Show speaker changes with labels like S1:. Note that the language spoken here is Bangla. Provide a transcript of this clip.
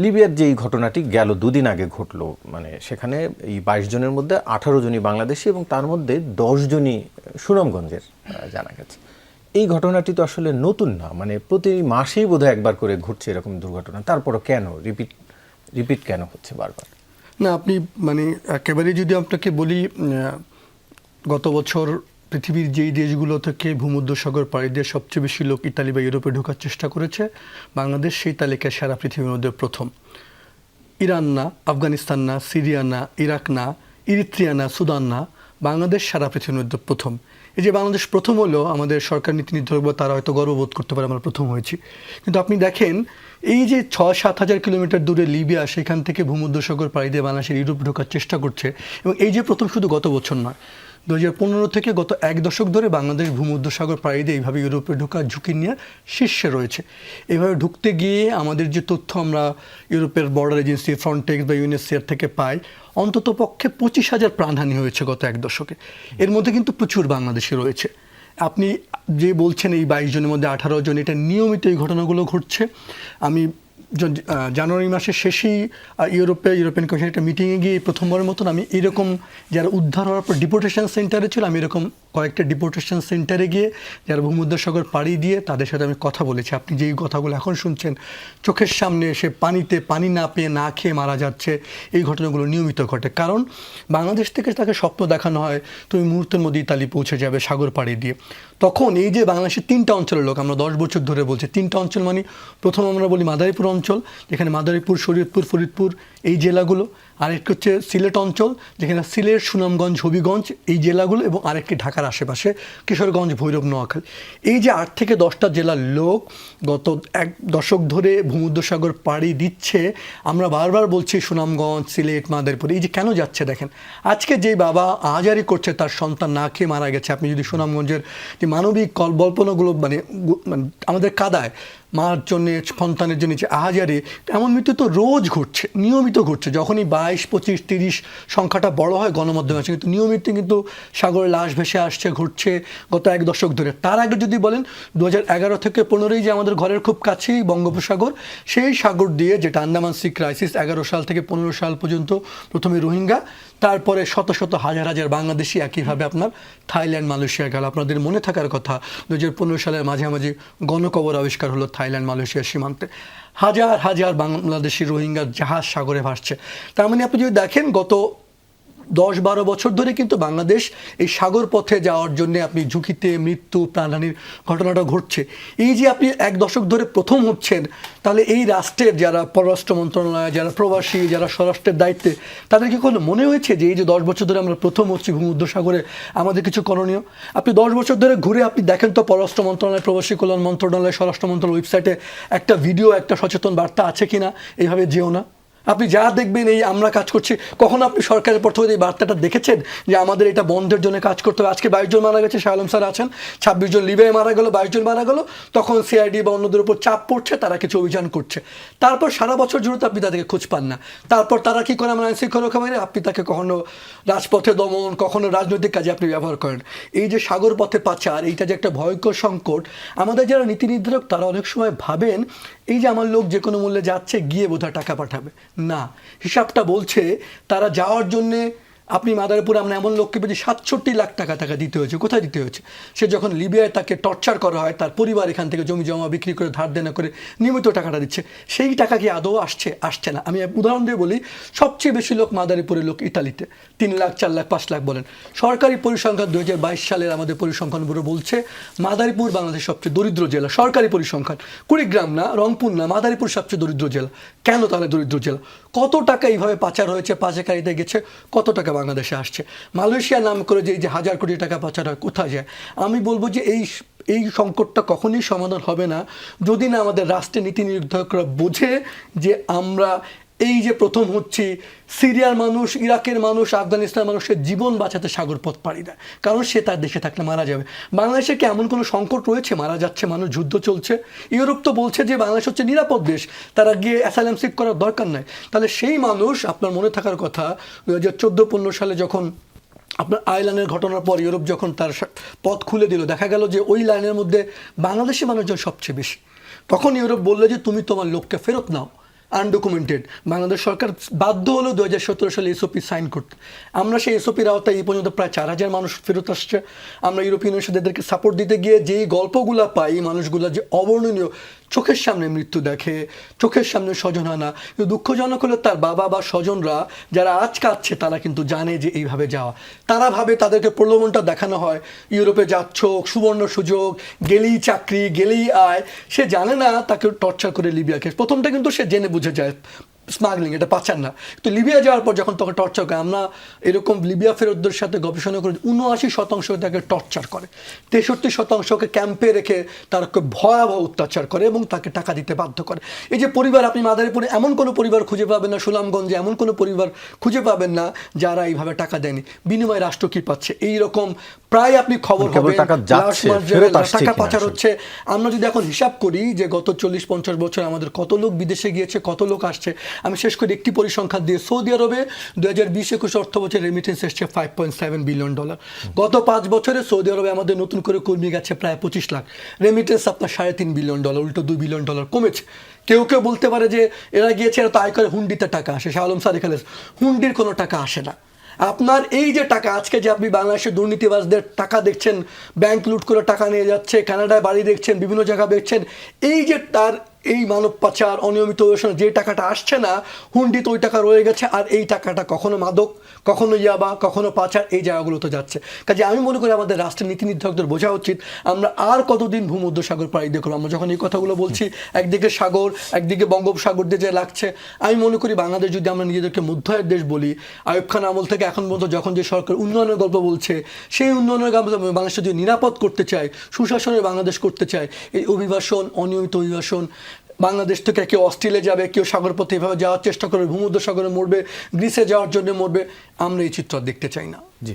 S1: লিবিয়ার যে এই ঘটনাটি গেল দুদিন আগে ঘটলো, মানে সেখানে এই 22 জনের মধ্যে 18 জনই বাংলাদেশি এবং তার মধ্যে 10 জনই সুনামগঞ্জের জানা গেছে। এই ঘটনাটি তো আসলে নতুন না, মানে প্রতি মাসেই বোধহয় একবার করে ঘটছে এরকম দুর্ঘটনা, তারপরও কেন রিপিট কেন হচ্ছে বারবার?
S2: না, আপনি মানে একেবারে যদি আপনাকে বলি, গত বছর পৃথিবীর যেই দেশগুলো থেকে ভূমধ্যসাগর পাড়ি দিয়ে সবচেয়ে বেশি লোক ইতালি বা ইউরোপে ঢোকার চেষ্টা করেছে, বাংলাদেশ সেই তালিকায় সারা পৃথিবীর মধ্যে প্রথম। ইরান না, আফগানিস্তান না, সিরিয়া না, ইরাক না, ইরিত্রিয়া না, সুদান না, বাংলাদেশ সারা পৃথিবীর মধ্যে প্রথম। এই যে বাংলাদেশ প্রথম হলো, আমাদের সরকার নীতি নির্ধারক বা তারা হয়তো গর্ববোধ করতে পারে আমরা প্রথম হয়েছি। কিন্তু আপনি দেখেন এই যে 6-7 হাজার কিলোমিটার দূরে লিবিয়া, সেখান থেকে ভূমধ্যসাগর পাড়ি দিয়ে বাংলাদেশের ইউরোপ ঢোকার চেষ্টা করছে, এবং এই যে প্রথম শুধু গত বছর নয়, 2015 থেকে গত 1 দশক ধরে বাংলাদেশ ভূমধ্যসাগর পাড়ি দিয়ে এইভাবে ইউরোপে ঢোকার ঝুঁকি নিয়ে শীর্ষে রয়েছে। এইভাবে ঢুকতে গিয়ে আমাদের যে তথ্য আমরা ইউরোপের বর্ডার এজেন্সি ফ্রন্টেক্স বা ইউএনএইচসিআর থেকে পাই, অন্তত পক্ষে 25,000 প্রাণহানি হয়েছে গত 1 দশকে। এর মধ্যে কিন্তু প্রচুর বাংলাদেশি রয়েছে। আপনি যে বলছেন এই 22 জনের মধ্যে 18 জন, এটা নিয়মিত এই ঘটনাগুলো ঘটছে। আমি জানুয়ারি মাসের শেষেই ইউরোপিয়ান কমিশন একটা মিটিংয়ে গিয়ে প্রথমবারের মতন আমি এরকম যারা উদ্ধার হওয়ার পর ডিপোর্টেশন সেন্টারে ছিল, আমি এরকম কয়েকটা ডিপোর্টেশন সেন্টারে গিয়ে যারা ভূমধ্যসাগর পাড়ি দিয়ে তাদের সাথে আমি কথা বলেছি। আপনি যেই কথাগুলো এখন শুনছেন, চোখের সামনে এসে পানিতে পানি না পেয়ে না খেয়ে মারা যাচ্ছে, এই ঘটনাগুলো নিয়মিত ঘটে। কারণ বাংলাদেশ থেকে তাকে স্বপ্ন দেখানো হয় তুমি মুহূর্তের মধ্যে ইতালি পৌঁছে যাবে সাগর পাড়ি দিয়ে। তখন এই যে বাংলাদেশের 3টা অঞ্চলের লোক, আমরা 10 বছর ধরে বলছি 3টা অঞ্চল, মানে প্রথম আমরা বলি মাদারীপুর অঞ্চল, যেখানে মাদারীপুর, শরীয়তপুর, ফরিদপুর এই জেলাগুলো। আরেকটি হচ্ছে সিলেট অঞ্চল, যেখানে সিলেট, সুনামগঞ্জ, হবিগঞ্জ এই জেলাগুলো, এবং আরেকটি ঢাকার আশেপাশে কিশোরগঞ্জ, ভৈরব, নোয়াখালী। এই যে 8 থেকে 10টা জেলার লোক গত 1 দশক ধরে ভূমধ্যসাগর পাড়ি দিচ্ছে। আমরা বারবার বলছি সুনামগঞ্জ, সিলেট, মাদারীপুর, এই যে কেন যাচ্ছে দেখেন। আজকে যেই বাবা আহাজারি করছে, তার সন্তান না খেয়ে মারা গেছে, আপনি যদি সুনামগঞ্জের যে মানবিক কল্পনাগুলো মানে আমাদের কাদায় মার জন্যে, সন্তানের জন্য যে আহাজারি, এমন মৃত্যু তো রোজ ঘটছে, নিয়মিত ঘটছে। যখনই 22, 25, 30 সংখ্যাটা বড় হয় গণমাধ্যমে আছে, কিন্তু নিয়মিত কিন্তু সাগরে লাশ ভেসে আসছে, ঘটছে গত 1 দশক ধরে। তার আগে যদি বলেন 2011 থেকে 15 যে আমাদের ঘরের খুব কাছেই বঙ্গোপসাগর, সেই সাগর দিয়ে যেটা আন্দামান সি ক্রাইসিস, 11 সাল থেকে 15 সাল পর্যন্ত প্রথমে রোহিঙ্গা, তারপরে শত শত হাজার হাজার বাংলাদেশি একইভাবে আপনার থাইল্যান্ড, মালয়েশিয়া গেল। আপনাদের মনে থাকার কথা 2015 সালের মাঝামাঝি গণকবর আবিষ্কার হলো থাইল্যান্ড, মালয়েশিয়ার সীমান্তে। হাজার হাজার বাংলাদেশি রোহিঙ্গা জাহাজ সাগরে ভাসছে। তার মানে আপনি যদি দেখেন গত 10-12 বছর ধরে কিন্তু বাংলাদেশ এই সাগর পথে যাওয়ার জন্য আপনি ঝুঁকিতে, মৃত্যু, প্রাণহানির ঘটনাটা ঘটছে। এই যে আপনি 1 দশক ধরে প্রথম হচ্ছেন, তাহলে এই রাষ্ট্রের যারা পররাষ্ট্র মন্ত্রণালয়, যারা প্রবাসী, যারা স্বরাষ্ট্রের দায়িত্বে, তাদের কি কোনো মনে হয়েছে যে এই যে 10 বছর ধরে আমরা প্রথম হচ্ছি ভূমধ্যসাগরে, আমাদের কিছু করণীয়? আপনি 10 বছর ধরে ঘুরে আপনি দেখেন তো পররাষ্ট্র মন্ত্রণালয়, প্রবাসী কল্যাণ মন্ত্রণালয়, স্বরাষ্ট্র মন্ত্রণালয় ওয়েবসাইটে একটা ভিডিও, একটা সচেতন বার্তা আছে কিনা? এইভাবে যেও না। আপনি যা দেখবেন এই আমরা কাজ করছি, কখন আপনি সরকারের পক্ষ থেকে এই বার্তাটা দেখেছেন যে আমাদের এটা বন্ধের জন্য কাজ করতে হবে? আজকে 22 জন মারা গেছে, শাহ আলম স্যার আছেন, 26 জন লিবিয়ায় মারা গেল, 22 জন মারা গেল, তখন সিআইডি বা অন্যদের উপর চাপ পড়ছে, তারা কিছু অভিযান করছে। তারপর সারা বছর জুড়ে তো আপনি তাদেরকে খোঁজ পান না। তারপর তারা কি করে, আমরা আইনশৃঙ্খলা রক্ষা বাহিনী, আপনি তাকে কখনো রাজপথে দমন, কখনো রাজনৈতিক কাজে আপনি ব্যবহার করেন। এই যে সাগর পথে পাচার, এইটা যে একটা ভয়ঙ্কর সংকট, আমাদের যারা নীতি নির্ধারক তারা অনেক সময় ভাবেন এই যে আমার লোক যে কোনো মূল্যে যাচ্ছে, গিয়ে বোধহয় টাকা পাঠাবে না। হিসাবটা বলছে তারা যাওয়ার জন্যে, আপনি মাদারীপুরে আমরা এমন লোককে পেয়েছি 67 লাখ টাকা দিতে হয়েছে। কোথায় দিতে হয়েছে? সে যখন লিবিয়ায় তাকে টর্চার করা হয়, তার পরিবার এখান থেকে জমি জমা বিক্রি করে, ধার দেনা করে নিয়মিত টাকাটা দিচ্ছে। সেই টাকা কি আদৌ আসছে না। আমি উদাহরণ দিয়ে বলি, সবচেয়ে বেশি লোক মাদারীপুরের লোক ইতালিতে, 3 লাখ, 4 লাখ, 5 লাখ বলেন। সরকারি পরিসংখ্যান 2022 সালের আমাদের পরিসংখ্যান ব্যুরো বলছে মাদারীপুর বাংলাদেশের সবচেয়ে দরিদ্র জেলা। সরকারি পরিসংখ্যান, কুড়িগ্রাম না, রংপুর না, মাদারীপুর সবচেয়ে দরিদ্র জেলা। কেন তাহলে দরিদ্র জেলা? কত টাকা এইভাবে পাচার হয়েছে, পাচারকারীতে গেছে, কত টাকা বাংলাদেশে আসছে? মালয়েশিয়া নাম করে যে 1000 কোটি টাকা পাচার হয়, কোথায় যায়? আমি বলবো যে এই সংকটটা কখনোই সমাধান হবে না যদি না আমাদের রাষ্ট্রের নীতি নির্ধারকরা বোঝে যে আমরা এই যে প্রথম হচ্ছি, সিরিয়ার মানুষ, ইরাকের মানুষ, আফগানিস্তানের মানুষের জীবন বাঁচাতে সাগর পথ পাড়ি দেয়, কারণ সে তার দেশে থাকলে মারা যাবে। বাংলাদেশে কি এমন কোনো সংকট রয়েছে? মারা যাচ্ছে মানুষ, যুদ্ধ চলছে। ইউরোপ তো বলছে যে বাংলাদেশ হচ্ছে নিরাপদ দেশ, তারা গিয়ে অ্যাসাইলাম সিক করার দরকার নাই। তাহলে সেই মানুষ, আপনার মনে থাকার কথা 2014-15 সালে যখন আপনার আইল্যান্ডের ঘটনার পর ইউরোপ যখন তার পথ খুলে দিল, দেখা গেল যে ওই লাইনের মধ্যে বাংলাদেশি মানুষজন সবচেয়ে বেশি। তখন ইউরোপ বললো যে তুমি তোমার লোককে ফেরত নাও, আনডকুমেন্টেড। বাংলাদেশ সরকার বাধ্য হলো 2017 সালে এসওপি সাইন করতে। আমরা সেই এসওপির আওতায় এই পর্যন্ত প্রায় 4000 মানুষ ফেরত আসছে। আমরা ইউরোপিয়ান ইউনিয়নের সাথে এদেরকে সাপোর্ট দিতে গিয়ে যেই গল্পগুলো পাই, মানুষগুলো যে অবর্ণনীয়, চোখের সামনে মৃত্যু দেখে, চোখের সামনে স্বজন হানা, কিন্তু দুঃখজনক হলো তার বাবা বা স্বজনরা যারা আজ কাঁদছে তারা কিন্তু জানে যে এইভাবে যাওয়া, তারা ভাবে তাদেরকে প্রলোভনটা দেখানো হয়, ইউরোপে যাচ্ছ সুবর্ণ সুযোগ, গেলেই চাকরি, গেলেই আয়। সে জানে না তাকে টর্চার করে লিবিয়াকে, প্রথমটা কিন্তু সে জেনে বুঝে যায় স্মাগলিং, এটা পাচার না। তো লিবিয়া যাওয়ার পর যখন তাকে টর্চার করে, আমরা এরকম লিবিয়া ফেরতদের সাথে গবেষণা করে 79% তাকে টর্চার করে, 63%কে ক্যাম্পে রেখে তারকে ভয়াবহ অত্যাচার করে এবং তাকে টাকা দিতে বাধ্য করে। এই যে পরিবার, আপনি মাদারীপুরে এমন কোনো পরিবার খুঁজে পাবেন না, সুনামগঞ্জে এমন কোনো পরিবার খুঁজে পাবেন না যারা এইভাবে টাকা দেয়নি। বিনিময়ে রাষ্ট্র কি পাচ্ছে? এইরকম প্রায় আপনি খবর
S1: কেবল
S2: হবেন
S1: টাকা যাচ্ছে, ফেরত আসছে
S2: টাকা
S1: কিনা
S2: পাচার
S1: আসলে।
S2: হচ্ছে। আমরা যদি এখন হিসাব করি যে গত 40-50 বছর আমাদের কত লোক বিদেশে গিয়েছে, কত লোক আসছে, আমি শেষ করে একটি পরিসংখ্যান দিয়ে, সৌদি আরবে 2020-21 অর্থ বছর রেমিটেন্স এসছে $5.7 বিলিয়ন। গত 5 বছরে সৌদি আরবে আমাদের নতুন করে কর্মী গেছে প্রায় 25 লাখ, রেমিটেন্স আপনার $3.5 বিলিয়ন, উল্টো $2 বিলিয়ন কমেছে। কেউ কেউ বলতে পারে যে এরা গিয়েছে, এরা তো আয় করে হুন্ডিতে টাকা আসে। শাহ আলম সাদিক আলেস, হুন্ডির কোনো টাকা আসে না। আপনার এই যে টাকা, আজকে যে আপনি বাংলাদেশের দুর্নীতিবাজদের টাকা দেখছেন, ব্যাংক লুট করে টাকা নিয়ে যাচ্ছে, কানাডায় বাড়ি দেখছেন, বিভিন্ন জায়গা দেখছেন, এই যে তার এই মানব পাচার, অনিয়মিত অভিবাসন, যে টাকাটা আসছে না, হুন্ডিতে ওই টাকা রয়ে গেছে, আর এই টাকাটা কখনো মাদক, কখনো ইয়াবা, কখনো পাচার, এই জায়গাগুলোতে যাচ্ছে। কাজে আমি মনে করি আমাদের রাষ্ট্রের নীতি নির্ধারকদের বোঝা উচিত আমরা আর কতদিন ভূমধ্যসাগর পাড়ি দিয়ে করবো। আমরা যখন এই কথাগুলো বলছি, একদিকে সাগর, একদিকে বঙ্গোপসাগর দিয়ে যে লাগছে, আমি মনে করি বাংলাদেশ যদি আমরা নিজেদেরকে মধ্যায়ের দেশ বলি, আইয়ুব খান আমল থেকে এখন পর্যন্ত যখন যে সরকার উন্নয়নের গল্প বলছে, সেই উন্নয়নের গল্প বাংলাদেশকে যদি নিরাপদ করতে চায়, সুশাসনের বাংলাদেশ করতে চায়, এই অভিবাসন, অনিয়মিত অভিবাসন, বাংলাদেশ থেকে কেউ অস্ট্রেলিয়া যাবে, কেউ সাগরপথে এভাবে যাওয়ার চেষ্টা করবে, ভূমধ্যসাগরে মরবে, গ্রিসে যাওয়ার জন্য মরবে, আমরা এই চিত্র আর দেখতে চাই না।
S1: জি।